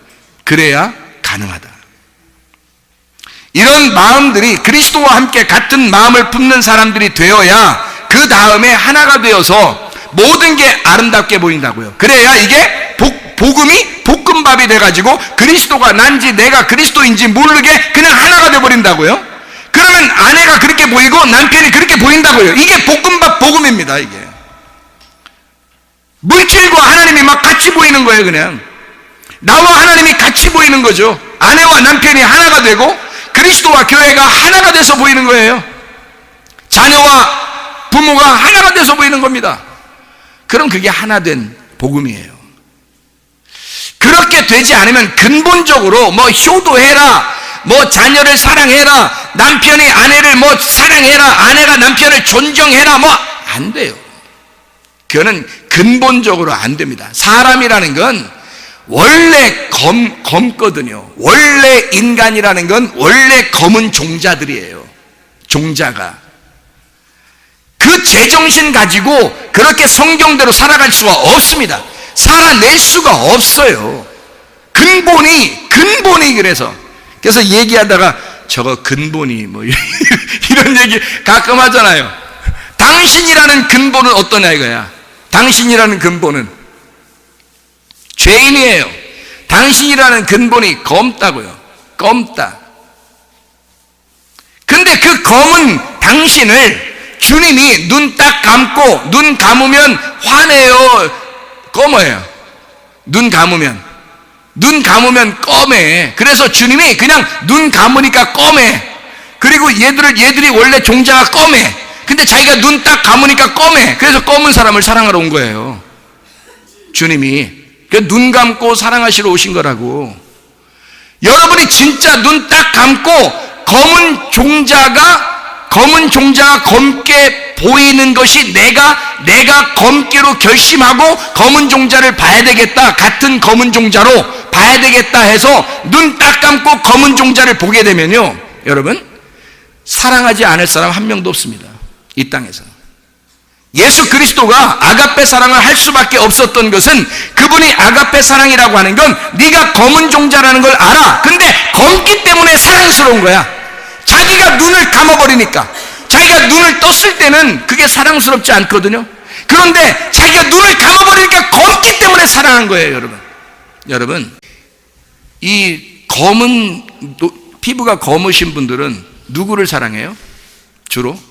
그래야 가능하다. 이런 마음들이 그리스도와 함께 같은 마음을 품는 사람들이 되어야 그 다음에 하나가 되어서 모든 게 아름답게 보인다고요. 그래야 이게 복음이 볶음밥이 돼가지고 그리스도가 난지 내가 그리스도인지 모르게 그냥 하나가 돼버린다고요. 그러면 아내가 그렇게 보이고 남편이 그렇게 보인다고요. 이게 볶음밥 복음입니다. 이게 물질과 하나님이 막 같이 보이는 거예요. 그냥 나와 하나님이 같이 보이는 거죠. 아내와 남편이 하나가 되고 그리스도와 교회가 하나가 돼서 보이는 거예요. 자녀와 부모가 하나가 돼서 보이는 겁니다. 그럼 그게 하나 된 복음이에요. 그렇게 되지 않으면 근본적으로 뭐 효도해라, 뭐 자녀를 사랑해라, 남편이 아내를 뭐 사랑해라, 아내가 남편을 존경해라, 뭐 안 돼요. 그거는 근본적으로 안 됩니다. 사람이라는 건 원래 검거든요. 원래 인간이라는 건 원래 검은 종자들이에요. 종자가. 그 제정신 가지고 그렇게 성경대로 살아갈 수가 없습니다. 살아낼 수가 없어요. 근본이 그래서 얘기하다가 저거 근본이 뭐 이런 얘기 가끔 하잖아요. 당신이라는 근본은 어떠냐 이거야. 당신이라는 근본은 죄인이에요. 당신이라는 근본이 검다고요. 검다. 근데 그 검은 당신을 주님이 눈 딱 감고, 눈 감으면 화내요, 검어요. 눈 감으면 검해. 그래서 주님이 그냥 눈 감으니까 검해. 그리고 얘들이 원래 종자가 검해. 근데 자기가 눈 딱 감으니까 검해. 그래서 검은 사람을 사랑하러 온 거예요. 주님이. 눈 감고 사랑하시러 오신 거라고. 여러분이 진짜 눈 딱 감고 검은 종자가 검게 보이는 것이 내가 검기로 결심하고 검은 종자를 봐야 되겠다, 같은 검은 종자로 봐야 되겠다 해서 눈 딱 감고 검은 종자를 보게 되면요, 여러분, 사랑하지 않을 사람 한 명도 없습니다. 이 땅에서. 예수 그리스도가 아가페 사랑을 할 수밖에 없었던 것은, 그분이 아가페 사랑이라고 하는 건 네가 검은 종자라는 걸 알아. 근데 검기 때문에 사랑스러운 거야. 자기가 눈을 감아버리니까. 자기가 눈을 떴을 때는 그게 사랑스럽지 않거든요. 그런데 자기가 눈을 감아버리니까 검기 때문에 사랑한 거예요. 여러분, 이 피부가 검으신 분들은 누구를 사랑해요? 주로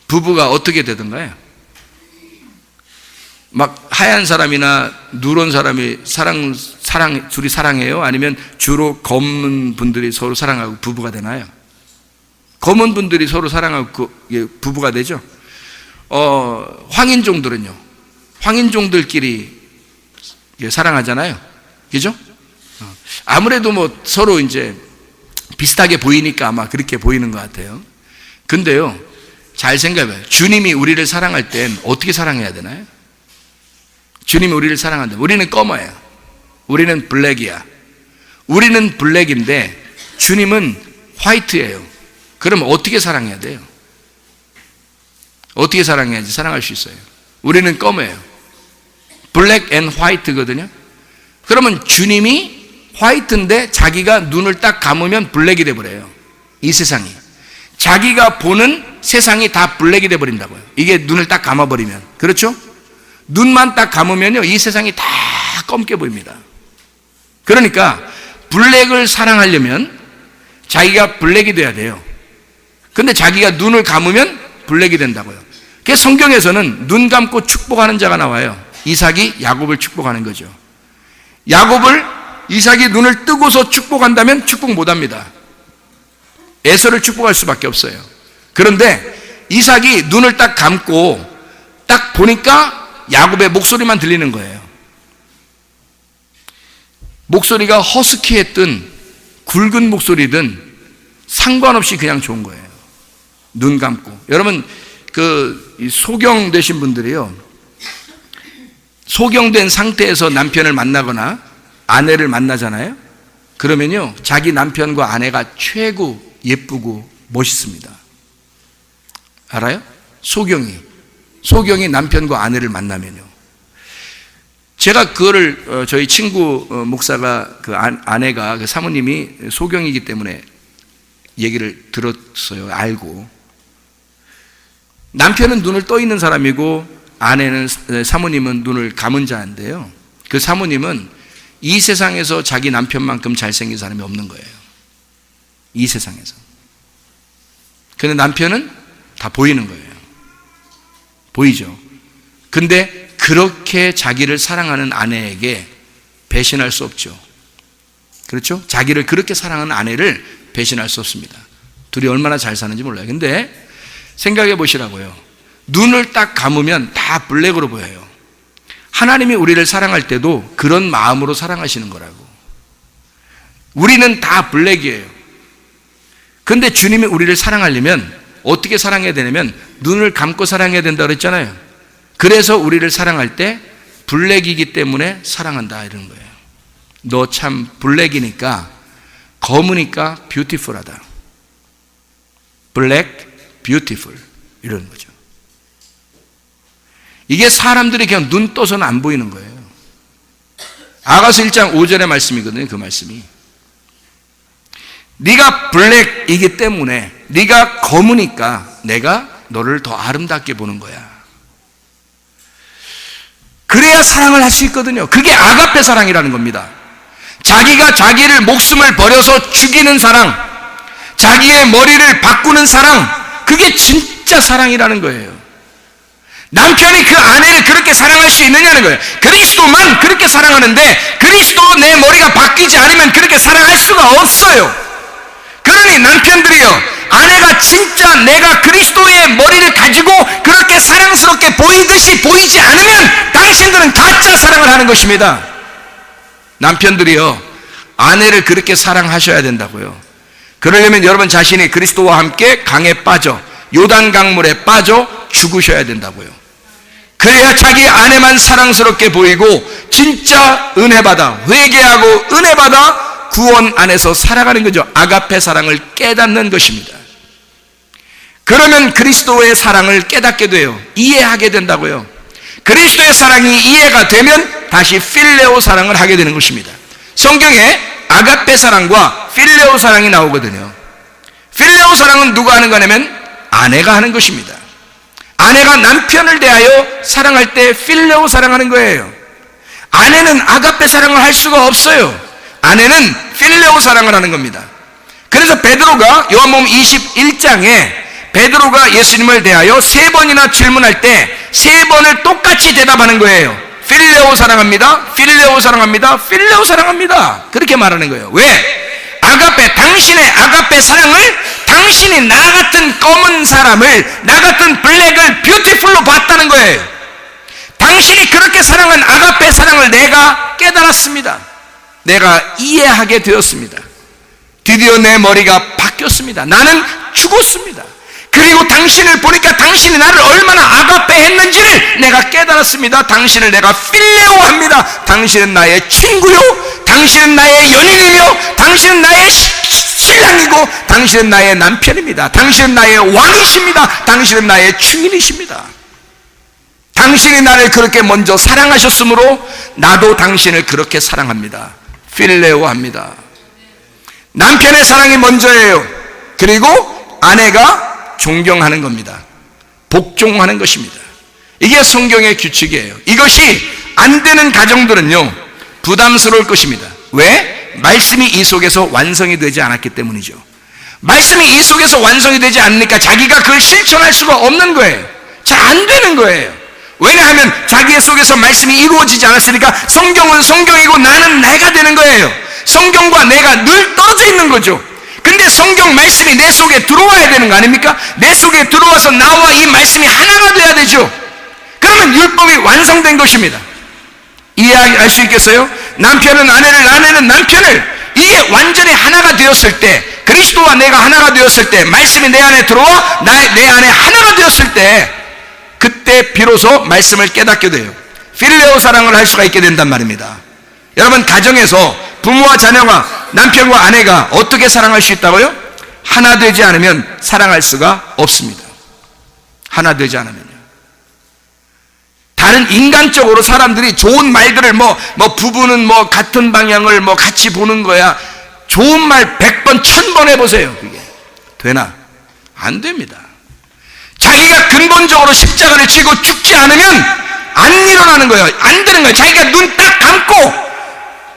부부가 어떻게 되던가요? 막 하얀 사람이나 누런 사람이 둘이 사랑해요? 아니면 주로 검은 분들이 서로 사랑하고 부부가 되나요? 검은 분들이 서로 사랑하고 부부가 되죠. 황인종들은요, 황인종들끼리 사랑하잖아요. 그죠? 아무래도 뭐 서로 이제 비슷하게 보이니까 아마 그렇게 보이는 것 같아요. 근데요, 잘 생각해봐요. 주님이 우리를 사랑할 땐 어떻게 사랑해야 되나요? 주님이 우리를 사랑한다. 우리는 검어요. 우리는 블랙이야. 우리는 블랙인데 주님은 화이트예요. 그럼 어떻게 사랑해야 돼요? 어떻게 사랑해야지 사랑할 수 있어요? 우리는 검어요. 블랙 앤 화이트거든요. 그러면 주님이 화이트인데 자기가 눈을 딱 감으면 블랙이 돼버려요. 이 세상이. 자기가 보는 세상이 다 블랙이 돼버린다고요. 이게 눈을 딱 감아버리면. 그렇죠? 눈만 딱 감으면요, 이 세상이 다 검게 보입니다. 그러니까 블랙을 사랑하려면 자기가 블랙이 돼야 돼요. 근데 자기가 눈을 감으면 블랙이 된다고요. 그래서 성경에서는 눈 감고 축복하는 자가 나와요. 이삭이 야곱을 축복하는 거죠. 이삭이 눈을 뜨고서 축복한다면 축복 못합니다. 에서를 축복할 수밖에 없어요. 그런데 이삭이 눈을 딱 감고 딱 보니까 야곱의 목소리만 들리는 거예요. 목소리가 허스키했든 굵은 목소리든 상관없이 그냥 좋은 거예요. 눈 감고. 여러분, 소경되신 분들이요, 소경된 상태에서 남편을 만나거나 아내를 만나잖아요. 그러면요, 자기 남편과 아내가 최고 예쁘고 멋있습니다. 알아요? 소경이 남편과 아내를 만나면요. 제가 그거를 저희 친구 목사가 그 아내가 그 사모님이 소경이기 때문에 얘기를 들었어요. 알고. 남편은 눈을 떠 있는 사람이고 아내는, 사모님은 눈을 감은 자인데요, 그 사모님은 이 세상에서 자기 남편만큼 잘생긴 사람이 없는 거예요. 이 세상에서. 근데 남편은 다 보이는 거예요. 보이죠? 근데 그렇게 자기를 사랑하는 아내에게 배신할 수 없죠. 그렇죠? 자기를 그렇게 사랑하는 아내를 배신할 수 없습니다. 둘이 얼마나 잘 사는지 몰라요. 근데 생각해 보시라고요. 눈을 딱 감으면 다 블랙으로 보여요. 하나님이 우리를 사랑할 때도 그런 마음으로 사랑하시는 거라고. 우리는 다 블랙이에요. 근데 주님이 우리를 사랑하려면 어떻게 사랑해야 되냐면 눈을 감고 사랑해야 된다고 그랬잖아요. 그래서 우리를 사랑할 때 블랙이기 때문에 사랑한다 이런 거예요. 너 참 블랙이니까, 검으니까 뷰티풀하다. 블랙, 뷰티풀. 이런 거죠. 이게 사람들이 그냥 눈 떠서는 안 보이는 거예요. 아가서 1장 5절의 말씀이거든요. 그 말씀이. 네가 블랙이기 때문에, 네가 검으니까 내가 너를 더 아름답게 보는 거야. 그래야 사랑을 할 수 있거든요. 그게 아가페 사랑이라는 겁니다. 자기가 자기를 목숨을 버려서 죽이는 사랑, 자기의 머리를 바꾸는 사랑, 그게 진짜 사랑이라는 거예요. 남편이 그 아내를 그렇게 사랑할 수 있느냐는 거예요. 그리스도만 그렇게 사랑하는데, 그리스도로 내 머리가 바뀌지 않으면 그렇게 사랑할 수가 없어요. 그러니 남편들이요, 아내가 진짜 내가 그리스도의 머리를 가지고 그렇게 사랑스럽게 보이듯이 보이지 않으면 당신들은 가짜 사랑을 하는 것입니다. 남편들이요, 아내를 그렇게 사랑하셔야 된다고요. 그러려면 여러분 자신이 그리스도와 함께 강에 빠져, 요단 강물에 빠져 죽으셔야 된다고요. 그래야 자기 아내만 사랑스럽게 보이고 진짜 은혜받아, 회개하고 은혜받아 구원 안에서 살아가는 거죠. 아가페 사랑을 깨닫는 것입니다. 그러면 그리스도의 사랑을 깨닫게 돼요. 이해하게 된다고요. 그리스도의 사랑이 이해가 되면 다시 필레오 사랑을 하게 되는 것입니다. 성경에 아가페 사랑과 필레오 사랑이 나오거든요. 필레오 사랑은 누가 하는 거냐면 아내가 하는 것입니다. 아내가 남편을 대하여 사랑할 때 필레오 사랑하는 거예요. 아내는 아가페 사랑을 할 수가 없어요. 아내는 필레오 사랑을 하는 겁니다. 그래서 베드로가 요한복음 21장에 베드로가 예수님을 대하여 3번이나 질문할 때 3번을 똑같이 대답하는 거예요. 필레오 사랑합니다, 필레오 사랑합니다, 필레오 사랑합니다. 그렇게 말하는 거예요. 왜? 아가페, 당신의 아가페 사랑을, 당신이 나 같은 검은 사람을, 나 같은 블랙을 뷰티풀로 봤다는 거예요. 당신이 그렇게 사랑한 아가페 사랑을 내가 깨달았습니다. 내가 이해하게 되었습니다. 드디어 내 머리가 바뀌었습니다. 나는 죽었습니다. 그리고 당신을 보니까 당신이 나를 얼마나 아가페 했는지를 내가 깨달았습니다. 당신을 내가 필레오합니다. 당신은 나의 친구요, 당신은 나의 연인이며, 당신은 나의 신랑이고, 당신은 나의 남편입니다. 당신은 나의 왕이십니다. 당신은 나의 주인이십니다. 당신이 나를 그렇게 먼저 사랑하셨으므로 나도 당신을 그렇게 사랑합니다. 필레오합니다. 남편의 사랑이 먼저예요. 그리고 아내가 존경하는 겁니다. 복종하는 것입니다. 이게 성경의 규칙이에요. 이것이 안 되는 가정들은요, 부담스러울 것입니다. 왜? 말씀이 이 속에서 완성이 되지 않았기 때문이죠. 말씀이 이 속에서 완성이 되지 않으니까 자기가 그걸 실천할 수가 없는 거예요. 잘 안 되는 거예요. 왜냐하면 자기 속에서 말씀이 이루어지지 않았으니까 성경은 성경이고 나는 내가 되는 거예요. 성경과 내가 늘 떨어져 있는 거죠. 근데 성경 말씀이 내 속에 들어와야 되는 거 아닙니까? 내 속에 들어와서 나와 이 말씀이 하나가 돼야 되죠. 그러면 율법이 완성된 것입니다. 이해할 수 있겠어요? 남편은 아내를, 아내는 남편을, 이게 완전히 하나가 되었을 때, 그리스도와 내가 하나가 되었을 때, 말씀이 내 안에 들어와 내 안에 하나가 되었을 때, 그때 비로소 말씀을 깨닫게 돼요. 필레오 사랑을 할 수가 있게 된단 말입니다. 여러분, 가정에서 부모와 자녀가, 남편과 아내가 어떻게 사랑할 수 있다고요? 하나 되지 않으면 사랑할 수가 없습니다. 하나 되지 않으면요. 다른 인간적으로 사람들이 좋은 말들을 부부는 같은 방향을 같이 보는 거야. 좋은 말 100번, 1000번 해보세요. 그게 되나? 안 됩니다. 자기가 근본적으로 십자가를 지고 죽지 않으면 안 일어나는 거예요. 안 되는 거예요. 자기가 눈 딱 감고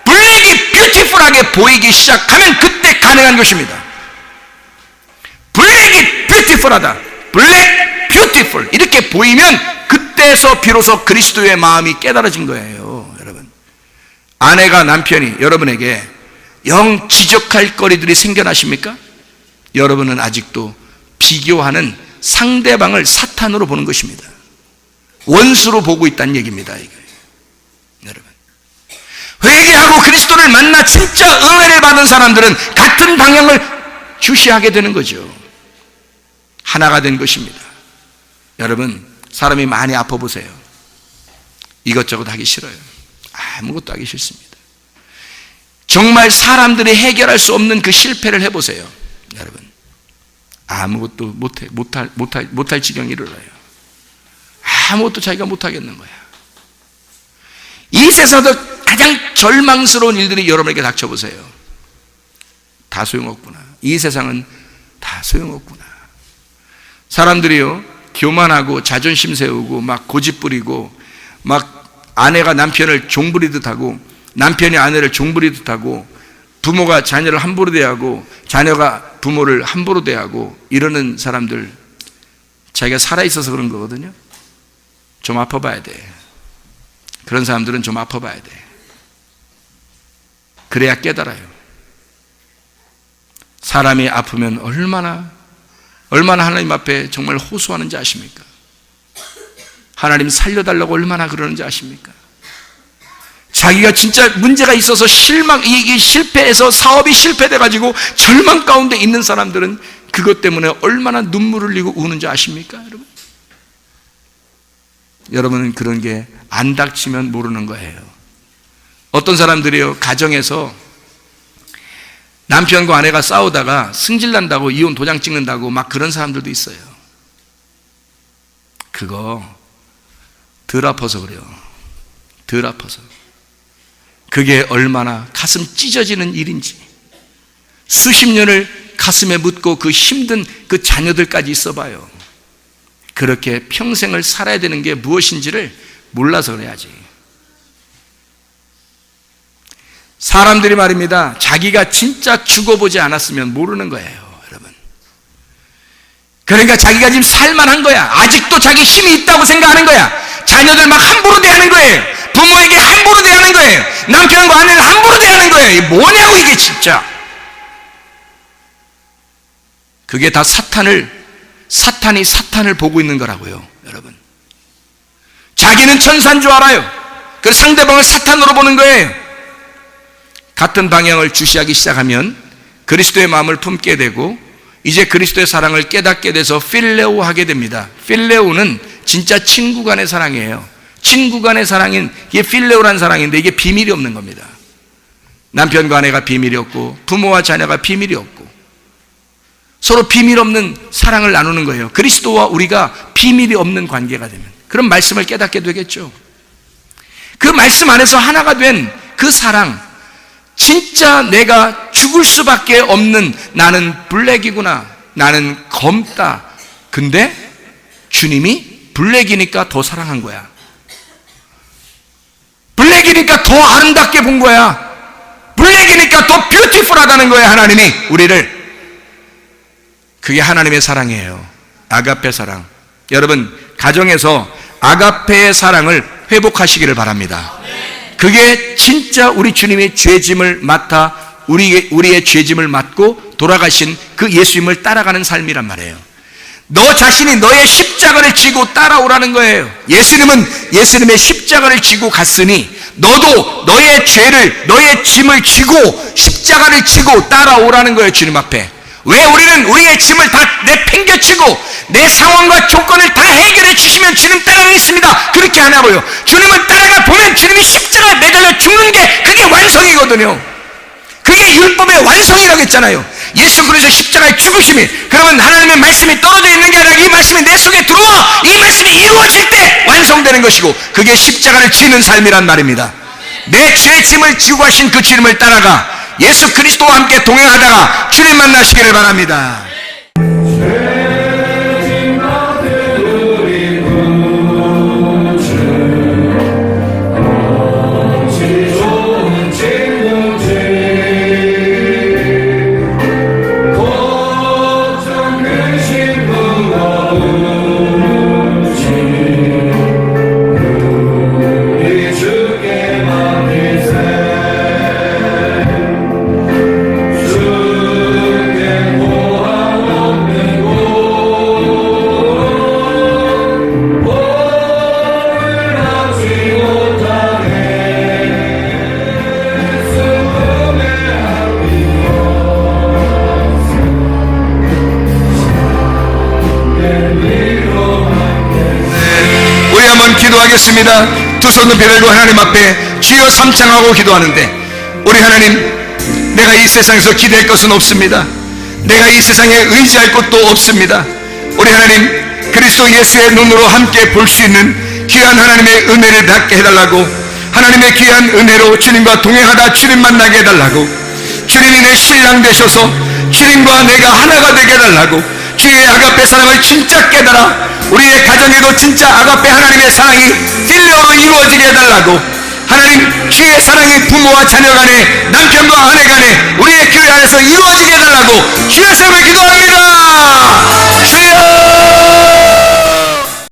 블랙이 뷰티풀하게 보이기 시작하면 그때 가능한 것입니다. 블랙이 뷰티풀하다, 블랙 뷰티풀 이렇게 보이면 그때서 비로소 그리스도의 마음이 깨달아진 거예요. 여러분, 아내가 남편이 여러분에게 영 지적할 거리들이 생겨나십니까? 여러분은 아직도 비교하는 상대방을 사탄으로 보는 것입니다. 원수로 보고 있다는 얘기입니다. 이거. 여러분, 회개하고 그리스도를 만나 진짜 은혜를 받은 사람들은 같은 방향을 주시하게 되는 거죠. 하나가 된 것입니다. 여러분, 사람이 많이 아파 보세요. 이것저것 하기 싫어요. 아무것도 하기 싫습니다. 정말 사람들이 해결할 수 없는 그 실패를 해보세요. 여러분, 아무것도 못할 지경에 이르러요. 아무것도 자기가 못하겠는 거야. 이 세상에서 가장 절망스러운 일들이 여러분에게 닥쳐보세요. 다 소용없구나. 이 세상은 다 소용없구나. 사람들이요, 교만하고 자존심 세우고 막 고집 부리고 막 아내가 남편을 종부리듯 하고 남편이 아내를 종부리듯 하고 부모가 자녀를 함부로 대하고 자녀가 부모를 함부로 대하고 이러는 사람들, 자기가 살아있어서 그런 거거든요. 좀 아파봐야 돼. 그런 사람들은 좀 아파봐야 돼. 그래야 깨달아요. 사람이 아프면 얼마나 하나님 앞에 정말 호소하는지 아십니까? 하나님 살려달라고 얼마나 그러는지 아십니까? 자기가 진짜 문제가 있어서 이게 실패해서 사업이 실패돼가지고 절망 가운데 있는 사람들은 그것 때문에 얼마나 눈물을 흘리고 우는지 아십니까, 여러분? 여러분은 그런 게 안 닥치면 모르는 거예요. 어떤 사람들이요, 가정에서 남편과 아내가 싸우다가 승질난다고 이혼 도장 찍는다고 막 그런 사람들도 있어요. 그거 덜 아파서 그래요. 덜 아파서. 그게 얼마나 가슴 찢어지는 일인지, 수십 년을 가슴에 묻고 그 힘든 그 자녀들까지 있어봐요. 그렇게 평생을 살아야 되는 게 무엇인지를 몰라서 그래야지. 사람들이 말입니다, 자기가 진짜 죽어보지 않았으면 모르는 거예요, 여러분. 그러니까 자기가 지금 살만한 거야. 아직도 자기 힘이 있다고 생각하는 거야. 자녀들 막 함부로 대하는 거예요. 부모에게 함부로 대하는 거예요. 남편과 아내를 함부로 대하는 거예요. 이게 뭐냐고, 이게 진짜. 그게 다 사탄이 사탄을 보고 있는 거라고요, 여러분. 자기는 천사인 줄 알아요. 그래서 상대방을 사탄으로 보는 거예요. 같은 방향을 주시하기 시작하면 그리스도의 마음을 품게 되고 이제 그리스도의 사랑을 깨닫게 돼서 필레오 하게 됩니다. 필레오는 진짜 친구 간의 사랑이에요. 친구 간의 사랑인 이게 필레오라는 사랑인데 이게 비밀이 없는 겁니다. 남편과 아내가 비밀이 없고 부모와 자녀가 비밀이 없고 서로 비밀 없는 사랑을 나누는 거예요. 그리스도와 우리가 비밀이 없는 관계가 되면 그런 말씀을 깨닫게 되겠죠. 그 말씀 안에서 하나가 된 그 사랑, 진짜 내가 죽을 수밖에 없는 나는 블랙이구나, 나는 검다. 근데 주님이 블랙이니까 더 사랑한 거야. 블랙이니까 더 아름답게 본 거야. 블랙이니까 더 뷰티풀하다는 거야, 하나님이 우리를. 그게 하나님의 사랑이에요. 아가페 사랑. 여러분, 가정에서 아가페의 사랑을 회복하시기를 바랍니다. 그게 진짜 우리 주님의 죄짐을 맡아 우리의 죄짐을 맡고 돌아가신 그 예수님을 따라가는 삶이란 말이에요. 너 자신이 너의 십자가를 지고 따라오라는 거예요. 예수님은 예수님의 십자가를 지고 갔으니 너도 너의 죄를, 너의 짐을 지고 십자가를 지고 따라오라는 거예요, 주님 앞에. 왜 우리는 우리의 짐을 다 내팽개치고 내 상황과 조건을 다 해결해 주시면 주님 따라가겠습니다, 그렇게 하냐고요. 주님을 따라가 보면 주님이 십자가에 매달려 죽는 게 그게 완성이거든요. 그게 율법의 완성이라고 했잖아요. 예수 그리스도 십자가에 죽으심이, 그러면 하나님의 말씀이 떨어져 있는 게 아니라 이 말씀이 내 속에 들어와 이 말씀이 이루어질 때 완성되는 것이고, 그게 십자가를 지는 삶이란 말입니다. 내 죄의 짐을 지고 가신 그 주님을 따라가 예수 그리스도와 함께 동행하다가 주님 만나시기를 바랍니다. 기도하겠습니다. 두 손 높이 들고 하나님 앞에 주여 삼창하고 기도하는데, 우리 하나님, 내가 이 세상에서 기댈 것은 없습니다. 내가 이 세상에 의지할 것도 없습니다. 우리 하나님, 그리스도 예수의 눈으로 함께 볼 수 있는 귀한 하나님의 은혜를 받게 해달라고, 하나님의 귀한 은혜로 주님과 동행하다 주님 만나게 해달라고, 주님이 내 신랑 되셔서 주님과 내가 하나가 되게 해달라고, 주의 아가페 사랑을 진짜 깨달아 우리의 가정에도 진짜 아가페 하나님의 사랑이 필요로 이루어지게 해달라고, 하나님 주의 사랑이 부모와 자녀 간에, 남편과 아내 간에, 우리의 교회 안에서 이루어지게 해달라고 주의 이름으로 기도합니다.